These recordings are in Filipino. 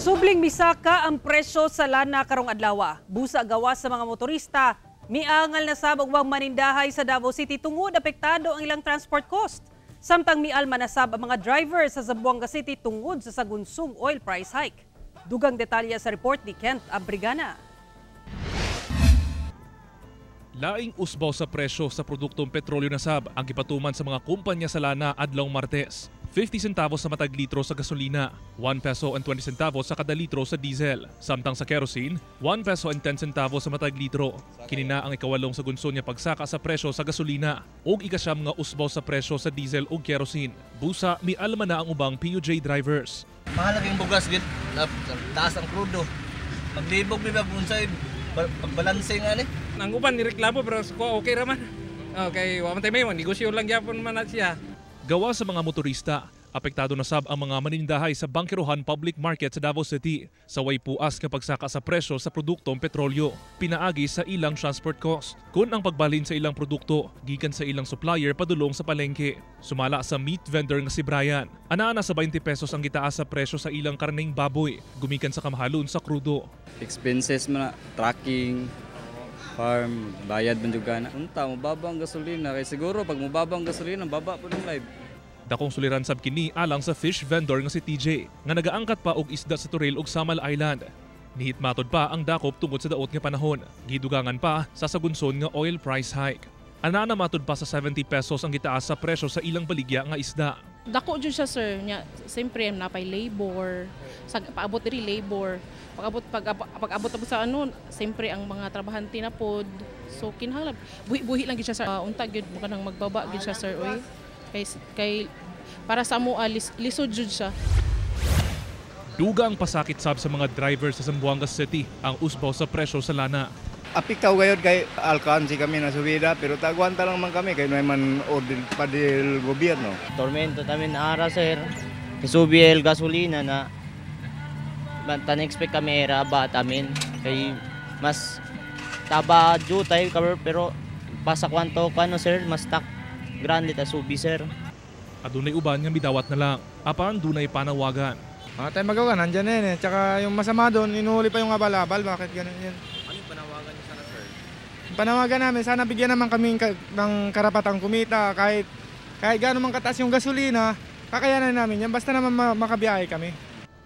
Subling misaka ang presyo sa lana karong adlaw. Busa gawas sa mga motorista, miangal na sabog wang manindahay sa Davao City tungod apektado ang ilang transport cost. Samtang mial manasab ang mga driver sa Zamboanga City tungod sa sagunsong oil price hike. Dugang detalye sa report ni Kent Abrigana. Laing usbaw sa presyo sa produktong petrolyo nasab ang gipatuman sa mga kumpanya sa lana adlaw Martes. 50 centavos sa matag litro sa gasolina, 1 peso and 20 centavos sa kada litro sa diesel. Samtang sa kerosene, 1 peso and 10 centavos sa matag litro. Kinina ang ikawalong sagunson niya pagsaka sa presyo sa gasolina ug ikasyam nga usbaw sa presyo sa diesel ug kerosene. Busa mialma na ang ubang PUJ drivers. Mahalagang bugas gid, taas ang krudo. Maglibog bibag unsay pagbalansing ani. Ang uban nireklamo pero okay raman. Okay, wa man tay may negosyo lang gyapon man na siya. Gawa sa mga motorista, apektado na sab ang mga manindahay sa Bangkerohan Public Market sa Davao City sa way puas nga pagsaka sa presyo sa produktong petrolyo, pinaagi sa ilang transport cost. Kun ang pagbalhin sa ilang produkto, gikan sa ilang supplier padulong sa palengke. Sumala sa meat vendor nga si Brian, anaa sa 20 pesos ang gitaas sa presyo sa ilang karneng baboy, gumikan sa kamahalon sa krudo. Expenses man, tracking, farm, bayad man juga na. Unta, mababa ang gasolina. Kaya siguro pag mababa ang gasolina, baba po ng live. Dakong suliran sab kini alang sa fish vendor nga si TJ nga nagaangkat pa og isda sa Turil ug Samal Island. Nihit matod pa ang dakop tungod sa daot nga panahon. Gidugangan pa sa sagunson nga oil price hike. Ana na matod pa sa 70 pesos ang gitaas sa presyo sa ilang baligya nga isda. Dako jud siya sir, nya siyempre napay labor, sa paabot diri labor. Pag-abot sa ano, siyempre ang mga trabahante na pod. So kinahanglan buhi lang gid siya sir. Unta gyud mo kanang magbaba gid siya sir oy. Kay para sa amo lisod jud siya. Dugang pasakit sab sa mga driver sa Zamboanga City ang usbaw sa presyo sa lana. Apiktaw gayud kay alkansi kami na subida pero tagwanta lang man kami kay naman order pa del gobyerno. Tormento tamin ara sir. Isubi el gasolina na tan expect kami era ba tamin kay mas taba jutay cover pero pasa kwanto kano sir mas tak grande ta subi sir. Adunay uban nga midawat na lang apan dunay panawagan. Tayo magawa nandiyan eh. Tsaka yung masama doon inuhuli pa yung abal-abal, bakit ganun yan? Ano yung panawagan niyo sana sir? Panawagan namin sana bigyan naman kami ng karapatang kumita kahit gaano man kataas yung gasolina, kakayanan namin yan basta naman makabiyahe kami.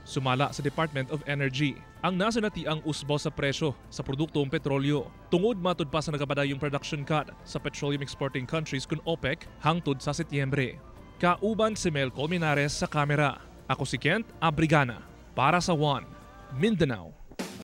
Sumala sa Department of Energy ang nasunati ang usbaw sa presyo sa produktong petrolyo. Tungod matod pa sa nagapadayong production cut sa petroleum exporting countries kun OPEC hangtod sa Setyembre. Kauban si Mel Colmenares sa kamera. Ako si Kent Abrigana para sa One Mindanao.